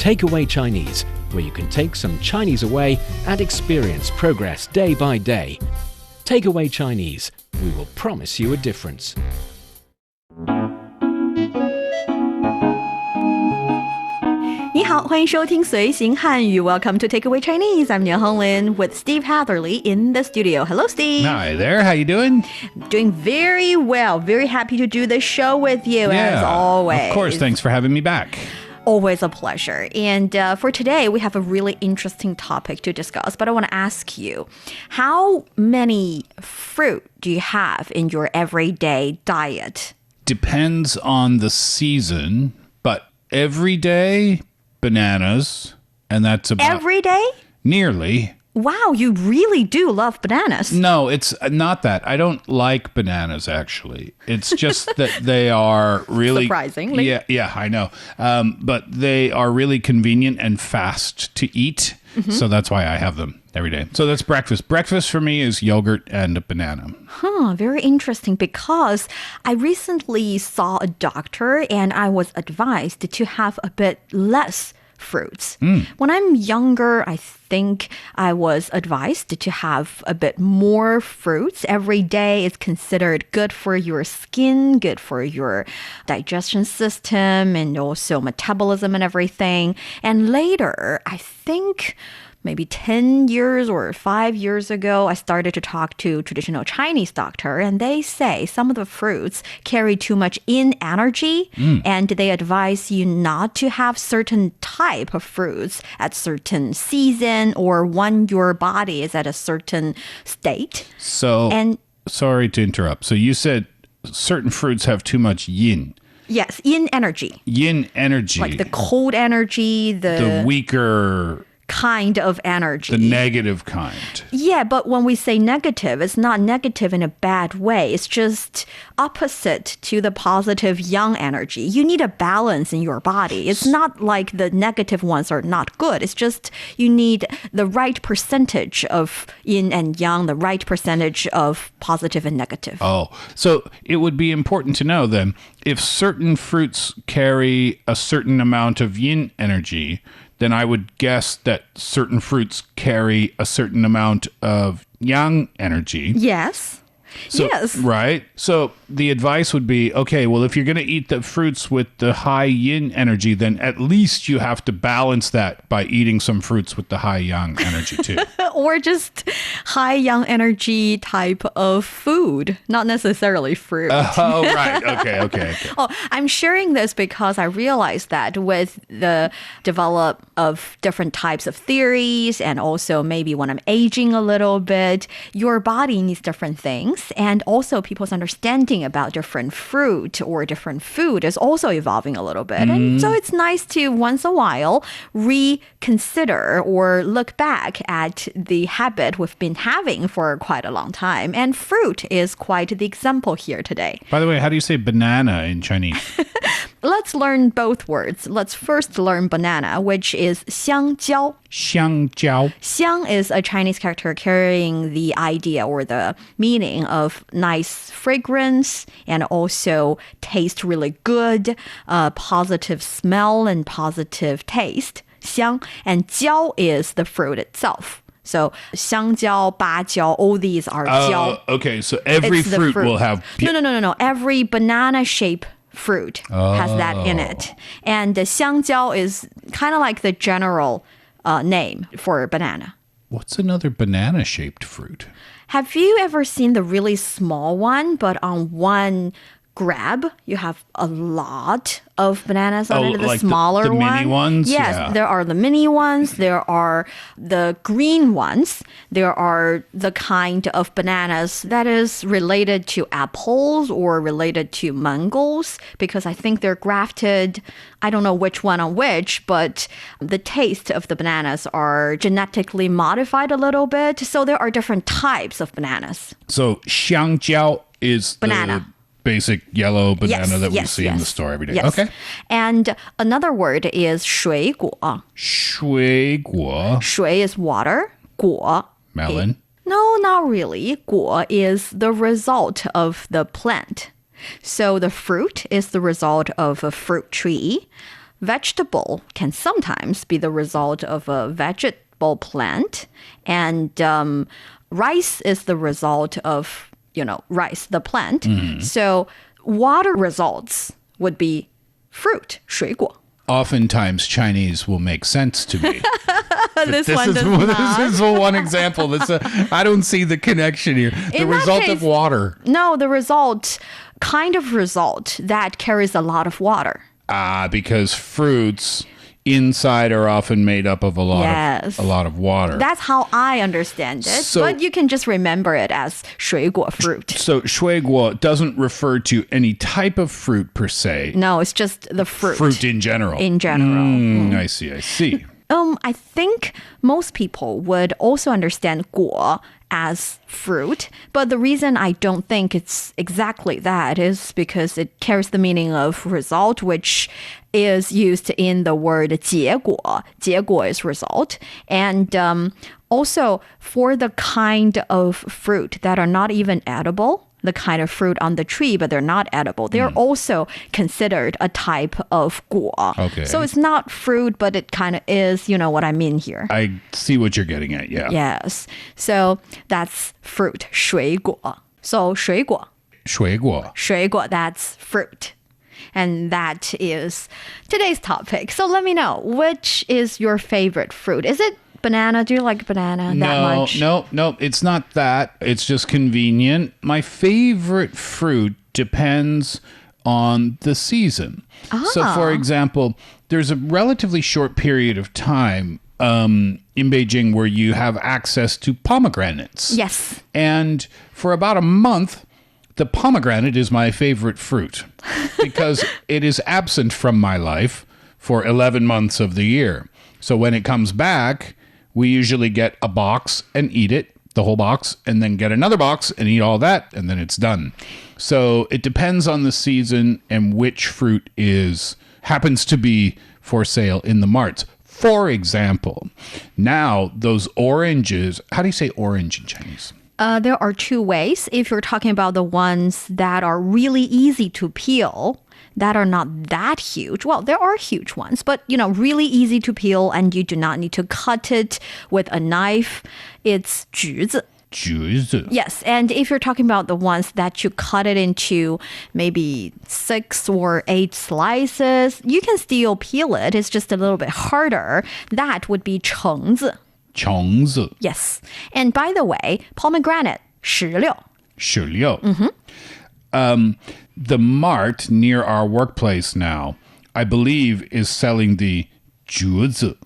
Takeaway Chinese, where you can take some Chinese away and experience progress day by day. Takeaway Chinese, we will promise you a difference. Welcome to Takeaway Chinese. I'm Niu Honglin with Steve Hatherley in the studio. Hello, Steve. Hi there. How you doing? Doing very well. Very happy to do this show with you as always. Of course. Thanks for having me back. Always a pleasure. And for today, we have a really interesting topic to discuss. But I want to ask you, how many fruit do you have in your everyday diet? Depends on the season, but every day, bananas, and that's about... Every day? Nearly. Wow, you really do love bananas. No, it's not that. I don't like bananas, actually. It's just that they are really... Surprisingly. Yeah, I know. But they are really convenient and fast to eat. Mm-hmm. So that's why I have them every day. So that's breakfast. Breakfast for me is yogurt and a banana. Very interesting, because I recently saw a doctor and I was advised to have a bit less fruits. When I'm younger, I think I was advised to have a bit more fruits. Every day is considered good for your skin, good for your digestion system, and also metabolism and everything. And later, I think maybe 10 years or 5 years ago, I started to talk to traditional Chinese doctor, and they say some of the fruits carry too much yin energy, and they advise you not to have certain type of fruits at certain season or when your body is at a certain state. So, sorry to interrupt. So you said certain fruits have too much yin. Yes, yin energy. Yin energy. Like the cold energy, the weaker... kind of energy. The negative kind. Yeah, but when we say negative, it's not negative in a bad way. It's just opposite to the positive yang energy. You need a balance in your body. It's not like the negative ones are not good. It's just you need the right percentage of yin and yang, the right percentage of positive and negative. Oh, so it would be important to know then, if certain fruits carry a certain amount of yin energy, then I would guess that certain fruits carry a certain amount of yang energy. Yes. Yes. Right? So the advice would be, okay, well, if you're going to eat the fruits with the high yin energy, then at least you have to balance that by eating some fruits with the high yang energy too. Or just high yang energy type of food, not necessarily fruit. Oh, right. Okay. Oh, I'm sharing this because I realized that with the develop of different types of theories, and also maybe when I'm aging a little bit, your body needs different things. And also people's understanding about different fruit or different food is also evolving a little bit. And so it's nice to once a while reconsider or look back at the habit we've been having for quite a long time. And fruit is quite the example here today. By the way, how do you say banana in Chinese? Let's learn both words. Let's first learn banana, which is 香蕉. 香蕉. 香 is a Chinese character carrying the idea or the meaning of nice fragrance and also taste really good, positive smell and positive taste. 香. And 蕉 is the fruit itself. So 香蕉, 芭蕉, all these are 蕉. Okay, so every fruit will have... No. Every banana-shaped fruit has that in it. And the 香蕉 is kind of like the general name for banana. What's another banana-shaped fruit? Have you ever seen the really small one, but on one grab, you have a lot of bananas on it, the like smaller the one. mini ones? Yes, yeah. There are the mini ones. There are the green ones. There are the kind of bananas that is related to apples or related to mangoes, because I think they're grafted. I don't know which one on which, but the taste of the bananas are genetically modified a little bit. So there are different types of bananas. So 香蕉 is banana. Basic yellow banana that we see in the store every day. Yes. Okay. And another word is 水果. 水果. 水 is water. 果. Melon. No, not really. 果 is the result of the plant. So the fruit is the result of a fruit tree. vegetable can sometimes be the result of a vegetable plant. And rice is the result of, rice, the plant. So water results would be fruit, 水果. Oftentimes, Chinese will make sense to me. This one does not. This is one example. I don't see the connection here. The result of water. No, the result, kind of result that carries a lot of water. Because fruits inside are often made up of a lot of water. That's how I understand it. But you can just remember it as 水果 fruit. So 水果 doesn't refer to any type of fruit per se. No, it's just the fruit. Fruit in general. In general. I see. I think most people would also understand 果 as fruit, but the reason I don't think it's exactly that is because it carries the meaning of result, which is used in the word 结果. 结果 is result. And also for the kind of fruit that are not even edible, the kind of fruit on the tree, but they're not edible. They're also considered a type of 果. Okay. So it's not fruit, but it kind of is, you know what I mean here. I see what you're getting at, yeah. Yes. So that's fruit, 水果. So 水果. 水果. 水果, that's fruit. And that is today's topic. So let me know, which is your favorite fruit? Is it banana? Do you like banana that much? No, it's not that. It's just convenient. My favorite fruit depends on the season. So, for example, there's a relatively short period of time in Beijing where you have access to pomegranates. Yes. And for about a month, the pomegranate is my favorite fruit because it is absent from my life for 11 months of the year. So when it comes back, we usually get a box and eat it, the whole box, and then get another box and eat all that, and then it's done. So it depends on the season and which fruit happens to be for sale in the marts. For example, now those oranges, how do you say orange in Chinese? There are two ways. If you're talking about the ones that are really easy to peel, that are not that huge. Well, there are huge ones, but, really easy to peel and you do not need to cut it with a knife. It's 橘子. 橘子. Yes, and if you're talking about the ones that you cut it into maybe 6 or 8 slices, you can still peel it. It's just a little bit harder. That would be 橙子. 橙子. Yes. And by the way, pomegranate, 石榴. 石榴. The mart near our workplace now, I believe, is selling the 橘子.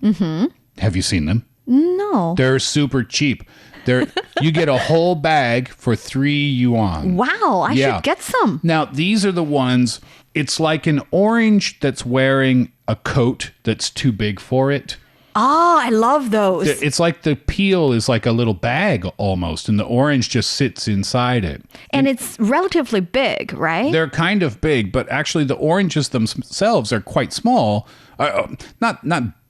Have you seen them? No. They're super cheap. You get a whole bag for 3 yuan. Wow, I should get some. Now, these are the ones, it's like an orange that's wearing a coat that's too big for it. Oh, I love those. It's like the peel is like a little bag almost, and the orange just sits inside it. And it's relatively big, right? They're kind of big, but actually the oranges themselves are quite small. Not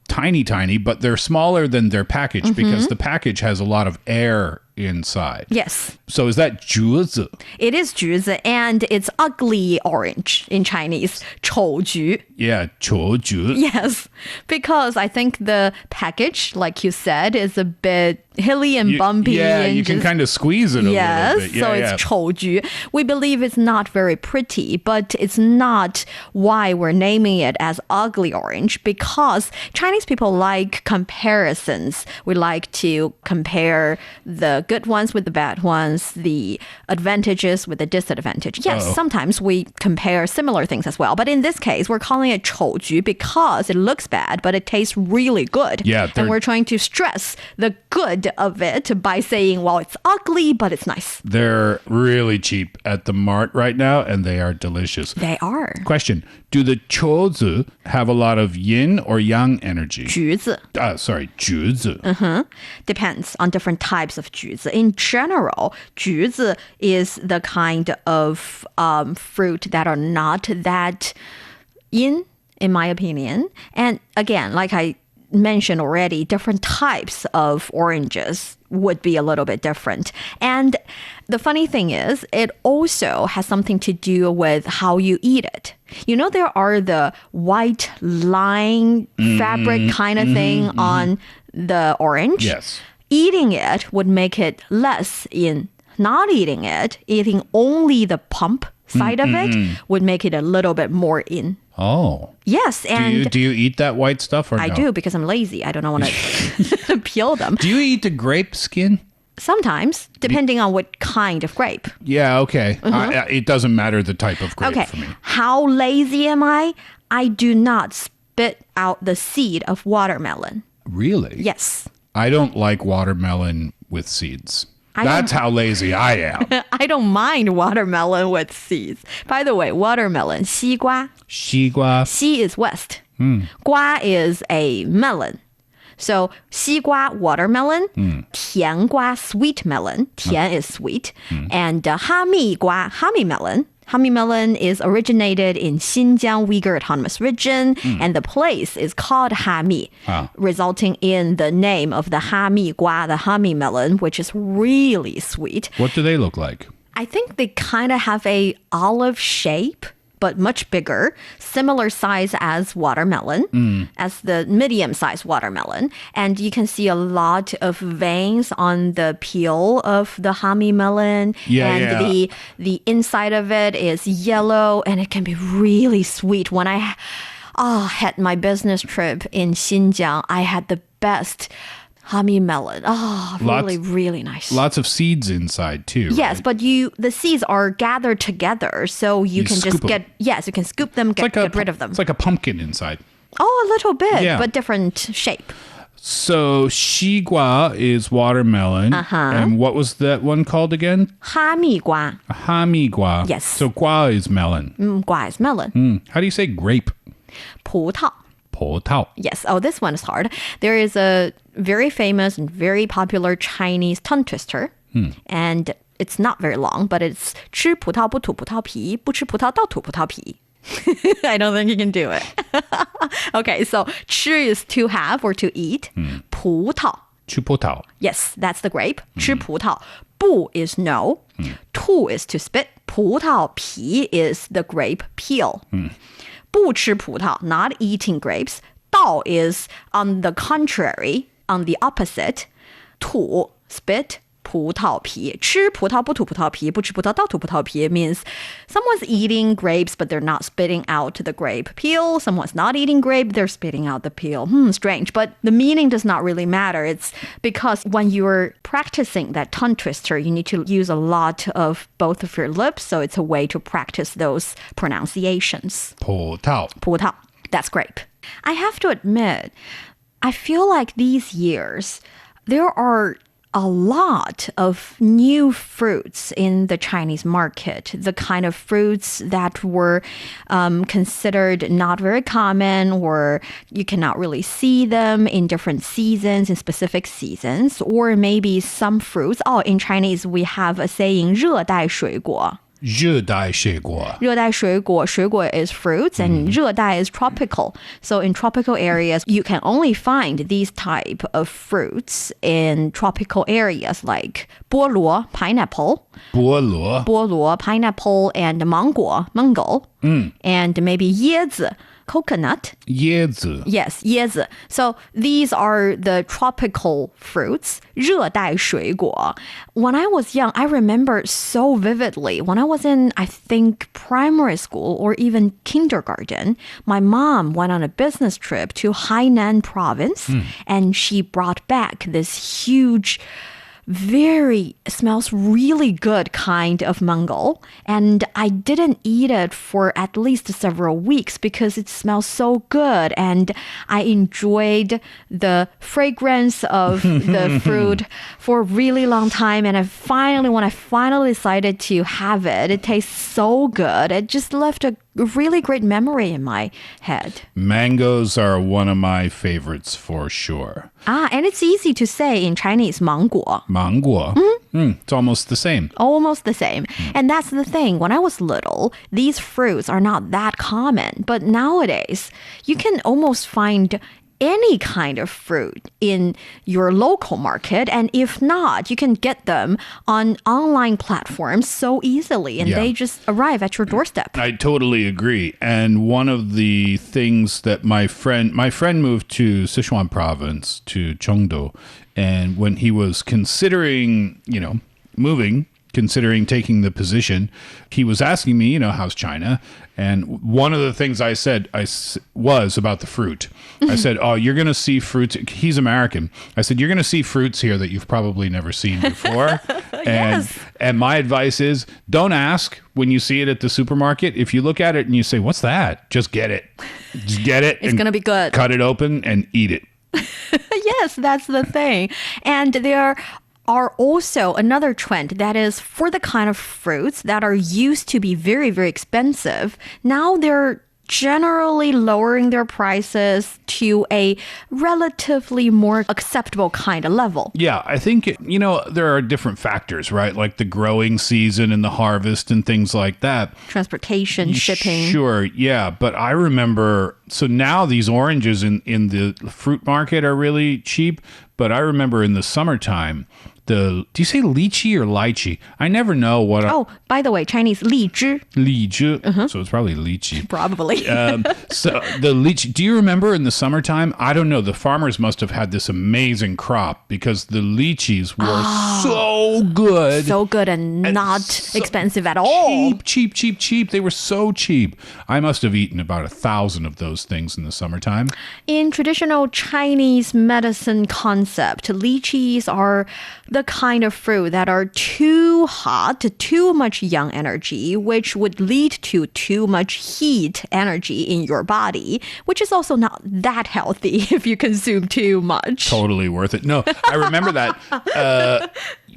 tiny, but they're smaller than their package because the package has a lot of air inside. Yes. So is that 橘子? It is 橘子, and it's ugly orange in Chinese. 丑橘. Yeah, 丑橘. Yes, because I think the package, like you said, is a bit hilly and bumpy. Yeah, and you can kind of squeeze it a little bit. Yes, so it's 丑橘. We believe it's not very pretty, but it's not why we're naming it as ugly orange, because Chinese people like comparisons. We like to compare the good ones with the bad ones, the advantages with the disadvantage. Yes, sometimes we compare similar things as well, but in this case, we're calling it 丑橘because it looks bad, but it tastes really good. Yeah, and we're trying to stress the good of it by saying, well, it's ugly, but it's nice. They're really cheap at the mart right now, and they are delicious. They are. Question, do the ço子 have a lot of yin or yang energy? 橘子. Sorry, 橘子. Depends on different types of 橘子. In general, 橘子 is the kind of fruit that are not that yin, in my opinion. And again, like I mentioned already, different types of oranges would be a little bit different. And the funny thing is, it also has something to do with how you eat it. You know, there are the white line fabric kind of thing on the orange. Yes. Eating it would make it less in. Not eating it, eating only the pulp side of it would make it a little bit more in. Oh. Yes, and do you eat that white stuff or no? I do because I'm lazy. I don't want to peel them. Do you eat the grape skin? Sometimes, depending on what kind of grape. Yeah, okay. It doesn't matter the type of grape for me. How lazy am I? I do not spit out the seed of watermelon. Really? Yes. I don't like watermelon with seeds. That's how lazy I am. I don't mind watermelon with seeds. By the way, watermelon, 西瓜. 西瓜. 西 is west. 瓜 is a melon. So, 西瓜 watermelon, 甜瓜 sweet melon, 甜 is sweet, and 哈密瓜 honey melon. Honey melon is originated in Xinjiang Uyghur Autonomous Region, and the place is called Hami, resulting in the name of the Hami gua, the honey melon, which is really sweet. What do they look like? I think they kind of have a olive shape, but much bigger, similar size as watermelon, as the medium-sized watermelon. And you can see a lot of veins on the peel of the hami melon. The inside of it is yellow, and it can be really sweet. When I had my business trip in Xinjiang, I had the best hami melon. Really nice. Lots of seeds inside too. Yes, right? but the seeds are gathered together, so you can just them. you can scoop them, get rid of them. It's like a pumpkin inside. Oh, a little bit, but different shape. So, 西瓜 is watermelon. And what was that one called again? 哈密瓜. 哈密瓜. Yes. So, 瓜 is melon. 瓜 is melon. How do you say grape? 葡萄. 葡萄. Yes. Oh, this one is hard. There is a very famous and very popular Chinese tongue twister. And it's not very long, but it's 吃葡萄不吐葡萄皮，不吃葡萄倒吐葡萄皮. I don't think you can do it. Okay, so 吃 is to have or to eat. 葡萄. 吃葡萄. Yes, that's the grape. 吃葡萄. 不 is no. 吐 is to spit. 葡萄皮 is the grape peel. 不吃葡萄, not eating grapes. 倒 is on the contrary, on the opposite. 吐 spit. 葡萄皮. 吃葡萄不吐葡萄皮, 不吃葡萄倒吐葡萄皮 means someone's eating grapes, but they're not spitting out the grape peel. Someone's not eating grape, they're spitting out the peel. Strange, but the meaning does not really matter. It's because when you're practicing that tongue twister, you need to use a lot of both of your lips, so it's a way to practice those pronunciations. 葡萄. 葡萄. That's grape. I have to admit, I feel like these years, there are a lot of new fruits in the Chinese market, the kind of fruits that were considered not very common, or you cannot really see them in different seasons, in specific seasons, or maybe some fruits. In Chinese, we have a saying, 热带水果. 热带水果. 热带水果, 水果 is fruits, and 热带 is tropical. So in tropical areas, you can only find these type of fruits in tropical areas like 菠萝, pineapple. 菠萝. 菠萝, pineapple, and mango, and maybe 椰子, coconut. 椰子. Yes, 椰子. So these are the tropical fruits, 热带水果. When I was young, I remember so vividly. When I was in, I think, primary school or even kindergarten, my mom went on a business trip to Hainan province, and she brought back this huge, smells really good kind of mango. And I didn't eat it for at least several weeks because it smells so good. And I enjoyed the fragrance of the fruit for a really long time. And when I finally decided to have it, it tastes so good. It just left a really great memory in my head. Mangoes are one of my favorites for sure. And it's easy to say in Chinese, 芒果. Mango. It's almost the same. Almost the same. And that's the thing. When I was little, these fruits are not that common. But nowadays, you can almost find any kind of fruit in your local market. And if not, you can get them on online platforms so easily, and they just arrive at your doorstep. I totally agree. And one of the things that my friend moved to Sichuan province, to Chengdu, and when he was considering, considering taking the position, he was asking me, how's China? And one of the things I said was about the fruit. I said, oh, you're going to see fruits. He's American. I said, you're going to see fruits here that you've probably never seen before. And my advice is, don't ask when you see it at the supermarket. If you look at it and you say, what's that? Just get it. Just get it. It's going to be good. Cut it open and eat it. Yes, that's the thing. And there are also another trend that is for the kind of fruits that are used to be very, very expensive. Now they're generally lowering their prices to a relatively more acceptable kind of level. Yeah, I think, there are different factors, right? Like the growing season and the harvest and things like that. Transportation, shipping. Sure, yeah. But I remember, so now these oranges in the fruit market are really cheap. But I remember in the summertime, do you say lychee or lychee? I never know what. By the way, Chinese 荔枝. So it's probably lychee. Probably. So the lychee. Do you remember in the summertime? I don't know. The farmers must have had this amazing crop because the lychees were so good. So good and not so expensive at all. Cheap. They were so cheap. I must have eaten about 1,000 of those things in the summertime. In traditional Chinese medicine concept, lychees are the kind of fruit that are too hot, too much yang energy, which would lead to too much heat energy in your body, which is also not that healthy if you consume too much. Totally worth it. No, I remember that.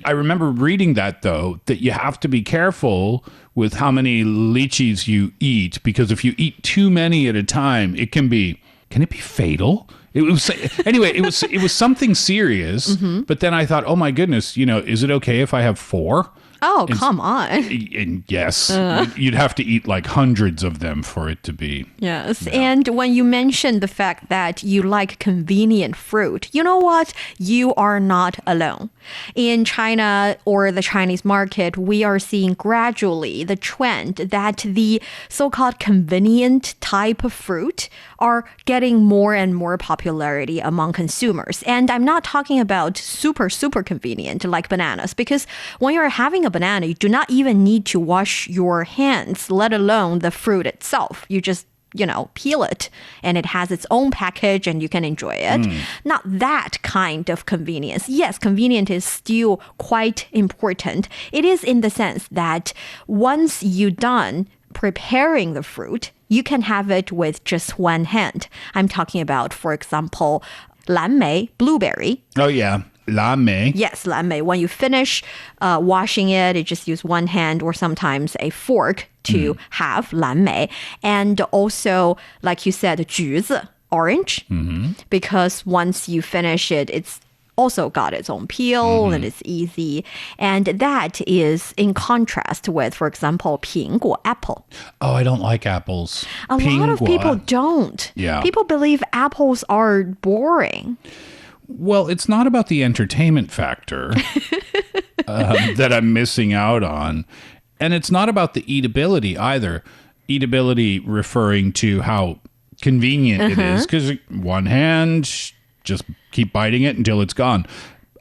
I remember reading that, though, that you have to be careful with how many lychees you eat, because if you eat too many at a time, can it be fatal? It was something serious, but then I thought, oh my goodness, is it okay if I have 4? Oh, come on. And yes, you'd have to eat like hundreds of them for it to be. Yes. Yeah. And when you mentioned the fact that you like convenient fruit, you know what? You are not alone. In China or the Chinese market, we are seeing gradually the trend that the so-called convenient type of fruit are getting more and more popularity among consumers. And I'm not talking about super, super convenient like bananas, because when you're having a banana, you do not even need to wash your hands, let alone the fruit itself. You just peel it and it has its own package and you can enjoy it. Not that kind of convenience. Yes, convenient is still quite important. It is in the sense that once you're done preparing the fruit, you can have it with just one hand. I'm talking about, for example, 蓝莓, blueberry. Oh, yeah. 蓝莓. Yes, 蓝莓. When you finish washing it, you just use one hand or sometimes a fork to have 蓝莓. And also, like you said, 橘子, orange, because once you finish it, it's also got its own peel and it's easy. And that is in contrast with, for example, 苹果, apple. Oh, I don't like apples. A lot of people don't. Yeah. People believe apples are boring. Well, it's not about the entertainment factor that I'm missing out on. And it's not about the eatability either. Eatability referring to how convenient it is. Because one hand, just keep biting it until it's gone.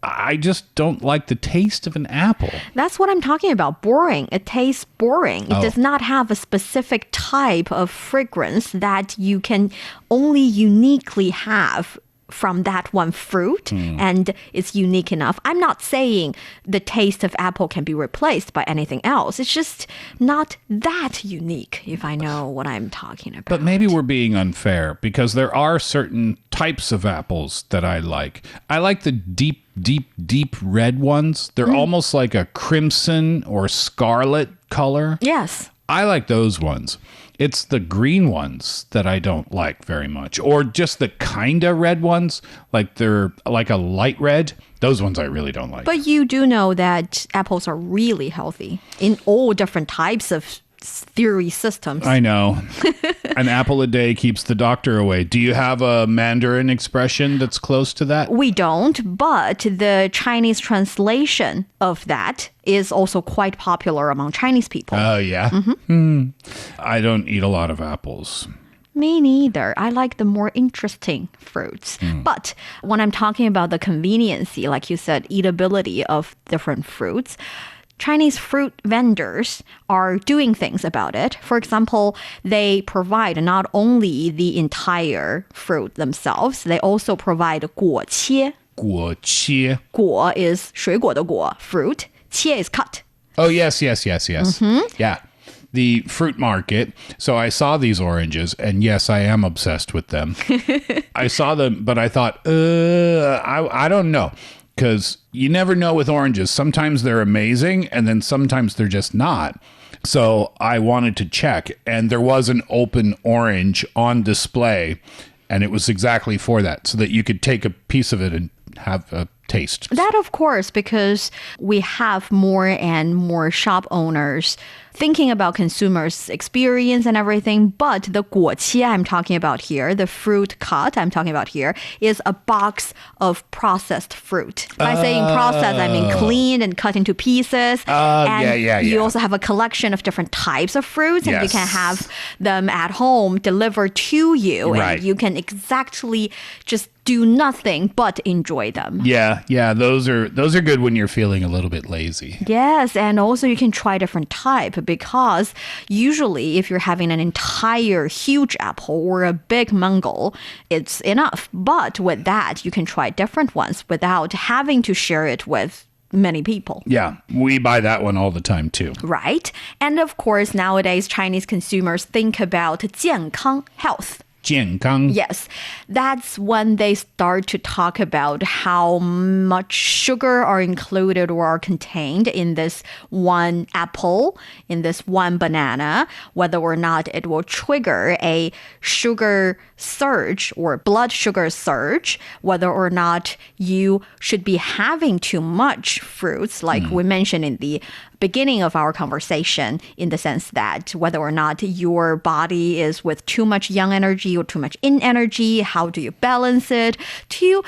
I just don't like the taste of an apple. That's what I'm talking about. Boring. It tastes boring. It does not have a specific type of fragrance that you can only uniquely have from that one fruit, and it's unique enough. I'm not saying the taste of apple can be replaced by anything else. It's just not that unique, if I know what I'm talking about. But maybe we're being unfair, because there are certain types of apples that I like. I like the deep red ones. They're almost like a crimson or scarlet color. Yes. I like those ones. It's the green ones that I don't like very much. Or just the kind of red ones, like they're like a light red. Those ones I really don't like. But you do know that apples are really healthy in all different types of theory systems. I know. An apple a day keeps the doctor away. Do you have a Mandarin expression that's close to that? We don't, but the Chinese translation of that is also quite popular among Chinese people. Oh, yeah? I don't eat a lot of apples. Me neither. I like the more interesting fruits. But when I'm talking about the conveniency, like you said, eatability of different fruits, Chinese fruit vendors are doing things about it. For example, they provide not only the entire fruit themselves, they also provide 果切.果切. 果 is 水果的果, fruit. 切 is cut. Oh, yes. Yeah. The fruit market. So I saw these oranges, and yes, I am obsessed with them. I saw them, but I thought, I don't know. Because you never know with oranges. Sometimes they're amazing, and then sometimes they're just not. So I wanted to check, and there was an open orange on display, and it was exactly for that, so that you could take a piece of it and have a taste. That, of course, because we have more and more shop owners thinking about consumers' experience and everything. But the 果切 I'm talking about here, the fruit cut I'm talking about here, is a box of processed fruit. By saying processed, I mean cleaned and cut into pieces. And you also have a collection of different types of fruits, and you can have them at home delivered to you. Right. And you can exactly just do nothing but enjoy them. Yeah, those are good when you're feeling a little bit lazy. Yes, and also you can try different type, because usually if you're having an entire huge apple or a big mango, it's enough. But with that, you can try different ones without having to share it with many people. Yeah, we buy that one all the time too. Right. And of course, nowadays Chinese consumers think about 健康, health. 健康. Yes, that's when they start to talk about how much sugar are included or are contained in this one apple, in this one banana, whether or not it will trigger a sugar surge or blood sugar surge, whether or not you should be having too much fruits, like we mentioned in the beginning of our conversation, in the sense that whether or not your body is with too much yang energy or too much yin energy, how do you balance it, to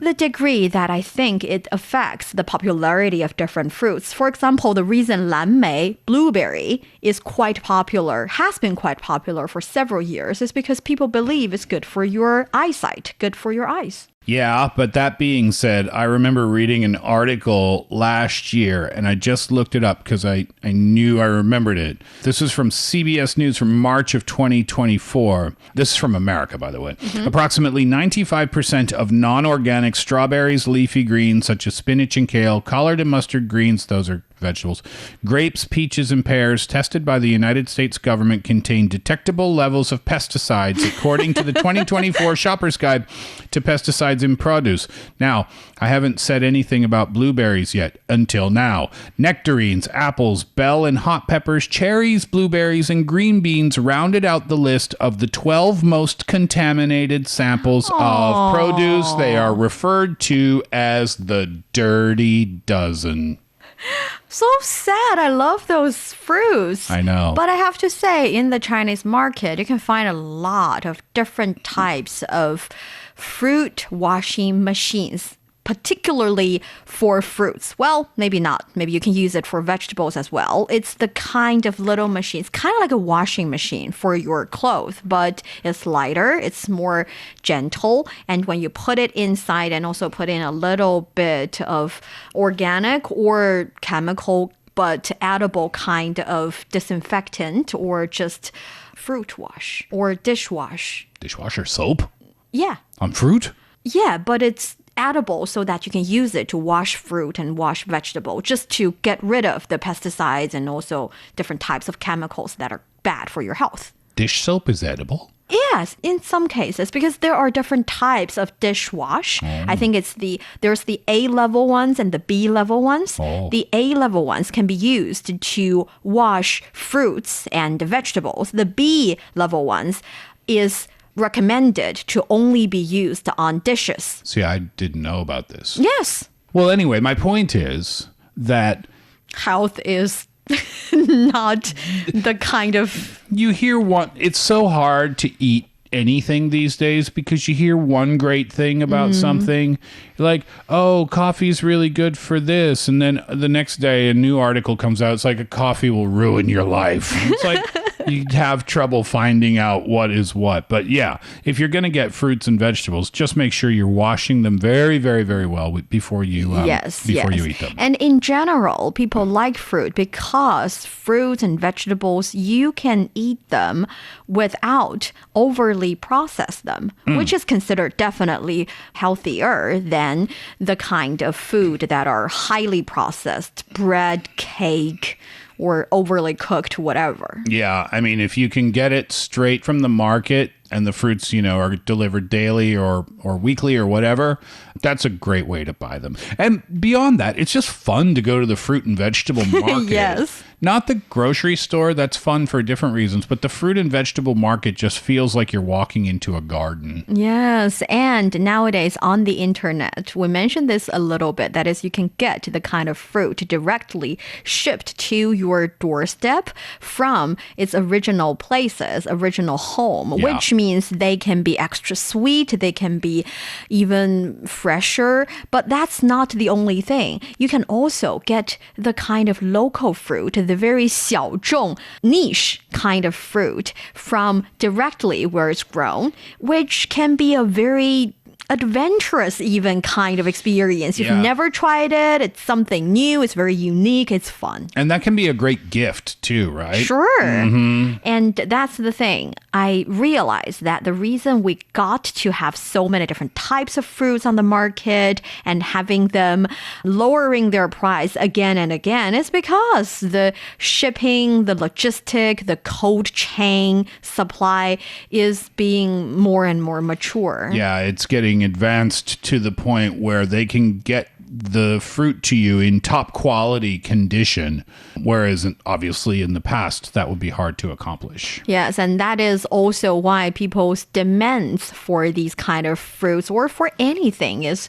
the degree that I think it affects the popularity of different fruits. For example, the reason 蓝莓, blueberry, is quite popular, has been quite popular for several years, is because people believe it's good for your eyesight, good for your eyes. Yeah, but that being said, I remember reading an article last year, and I just looked it up because I knew I remembered it. This is from CBS News from March of 2024. This is from America, by the way. Approximately 95% of non-organic strawberries, leafy greens such as spinach and kale, collard and mustard greens, those are vegetables, grapes, peaches, and pears tested by the United States government contain detectable levels of pesticides, according to the 2024 Shopper's Guide to Pesticides in Produce. Now, I haven't said anything about blueberries yet, until now. Nectarines, apples, bell and hot peppers, cherries, blueberries, and green beans rounded out the list of the 12 most contaminated samples of produce. They are referred to as the Dirty Dozen. So sad. I love those fruits. I know. But I have to say, in the Chinese market, you can find a lot of different types of fruit washing machines, particularly for fruits. Well, maybe not. Maybe you can use it for vegetables as well. It's the kind of little machine. It's kind of like a washing machine for your clothes, but it's lighter, it's more gentle. And when you put it inside and also put in a little bit of organic or chemical but edible kind of disinfectant or just fruit wash or dishwash. Dishwasher soap? Yeah. On fruit? Yeah, but it's edible so that you can use it to wash fruit and wash vegetable, just to get rid of the pesticides and also different types of chemicals that are bad for your health. Dish soap is edible? Yes, in some cases, because there are different types of dishwash. I think there's the A-level ones and the B-level ones. The A-level ones can be used to wash fruits and vegetables. The B-level ones is recommended to only be used on dishes. See, I didn't know about this. Yes. Well, anyway, my point is that Health is not the kind of... You hear one, it's so hard to eat anything these days because you hear one great thing about something, like, oh, coffee's really good for this, and then the next day a new article comes out, it's like a coffee will ruin your life. It's like you'd have trouble finding out what is what. But yeah, if you're going to get fruits and vegetables, just make sure you're washing them very, very, very well before you you eat them. And in general, people like fruit because fruits and vegetables, you can eat them without overly process them, which is considered definitely healthier than the kind of food that are highly processed, bread, cake, or overly cooked, whatever. Yeah, I mean, if you can get it straight from the market and the fruits, are delivered daily or weekly or whatever, that's a great way to buy them. And beyond that, it's just fun to go to the fruit and vegetable market. Yes. Not the grocery store, that's fun for different reasons, but the fruit and vegetable market just feels like you're walking into a garden. Yes, and nowadays on the internet, we mentioned this a little bit, that is, you can get the kind of fruit directly shipped to your doorstep from its original places, original home, which means they can be extra sweet, they can be even fresher, but that's not the only thing. You can also get the kind of local fruit, the very 小众 niche kind of fruit from directly where it's grown, which can be a very adventurous even kind of experience. You've never tried it, it's something new, it's very unique, it's fun. And that can be a great gift too, right? Sure. And that's the thing. I realized that the reason we got to have so many different types of fruits on the market and having them lowering their price again and again is because the shipping, the logistic, the cold chain supply is being more and more mature. Yeah, it's getting advanced to the point where they can get the fruit to you in top quality condition, whereas obviously in the past that would be hard to accomplish. Yes, and that is also why people's demands for these kind of fruits or for anything is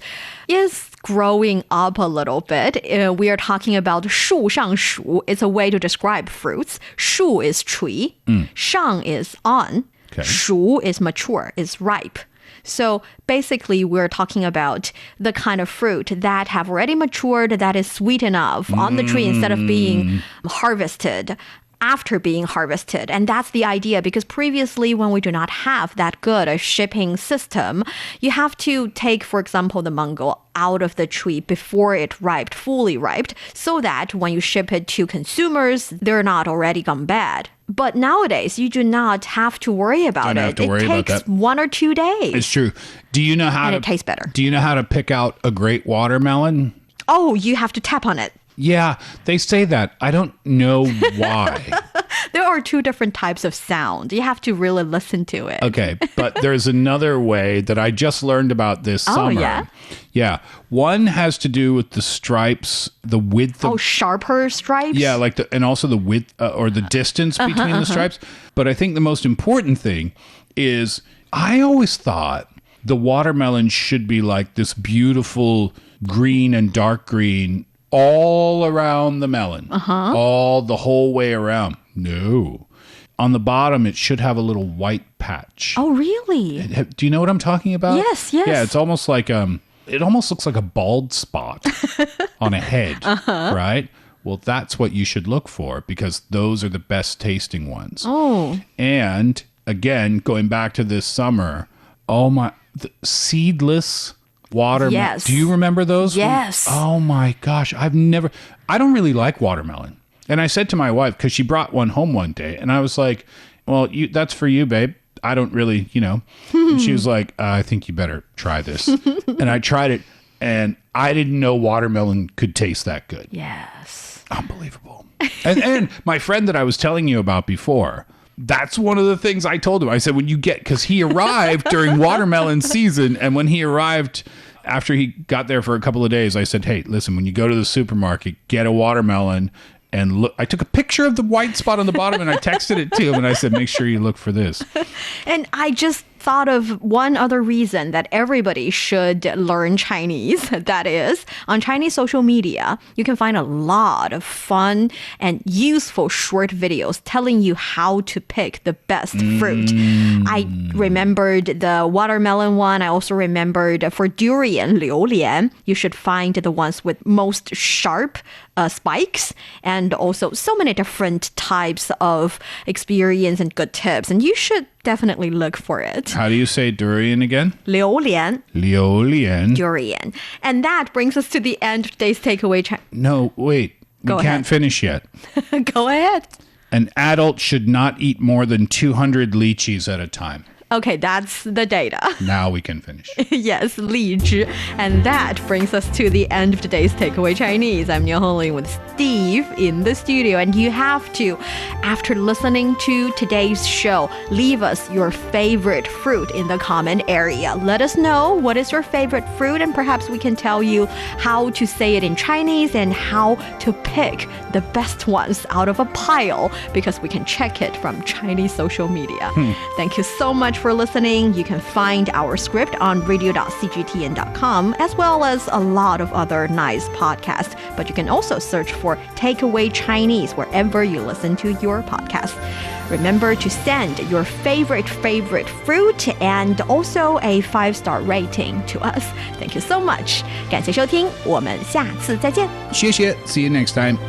growing up a little bit. We are talking about 树上熟. It's a way to describe fruits. 树 is tree, 上 is on, 熟 is mature, is ripe. So basically, we're talking about the kind of fruit that have already matured, that is sweet enough on the tree instead of being harvested after being harvested. And that's the idea, because previously when we do not have that good a shipping system, you have to take, for example, the mango out of the tree before it fully riped, so that when you ship it to consumers, they're not already gone bad. But nowadays, you do not have to worry about it. It takes 1 or 2 days. It's true. Do you know how and it tastes better. Do you know how to pick out a great watermelon? Oh, you have to tap on it. Yeah, they say that. I don't know why. There are 2 different types of sound. You have to really listen to it. Okay, but there's another way that I just learned about this summer. Oh, yeah? Yeah. One has to do with the stripes, the width of... Oh, sharper stripes? Yeah, and also the width or the distance between the stripes. But I think the most important thing is I always thought the watermelon should be like this beautiful green and dark green all around the melon, the whole way around. No. On the bottom, it should have a little white patch. Oh, really? Do you know what I'm talking about? Yes. Yeah, it's almost like, it almost looks like a bald spot on a head, right? Well, that's what you should look for, because those are the best tasting ones. Oh. And again, going back to this summer, the seedless watermelon. Yes. Do you remember those? Yes. Oh my gosh. I don't really like watermelon. And I said to my wife, because she brought one home one day, and I was like, well, that's for you, babe. I don't really, And she was like, I think you better try this. And I tried it, and I didn't know watermelon could taste that good. Yes. Unbelievable. And my friend that I was telling you about before, that's one of the things I told him. I said, because he arrived during watermelon season, and when he arrived after he got there for a couple of days, I said, hey, listen, when you go to the supermarket, get a watermelon and look. I took a picture of the white spot on the bottom and I texted it to him and I said, make sure you look for this. And I just thought of one other reason that everybody should learn Chinese. That is, on Chinese social media, you can find a lot of fun and useful short videos telling you how to pick the best fruit. I remembered the watermelon one. I also remembered for durian, 榴莲, you should find the ones with most sharp spikes, and also so many different types of experience and good tips. And you should definitely look for it. How do you say durian again? 榴莲. 榴莲. Durian. And that brings us to the end of today's takeaway. No, wait. We can't finish yet. Go ahead. An adult should not eat more than 200 lychees at a time. Okay, that's the data. Now we can finish. Yes, 荔枝. And that brings us to the end of today's Takeaway Chinese. I'm Niu Honglin with Steve in the studio. And you have to, after listening to today's show, leave us your favorite fruit in the comment area. Let us know what is your favorite fruit, and perhaps we can tell you how to say it in Chinese and how to pick the best ones out of a pile, because we can check it from Chinese social media. Thank you so much for listening. You can find our script on radio.cgtn.com, as well as a lot of other nice podcasts. But you can also search for Takeaway Chinese wherever you listen to your podcast. Remember to send your favorite fruit and also a 5-star rating to us. Thank you so much. 感谢收听，我们下次再见。谢谢. See you next time.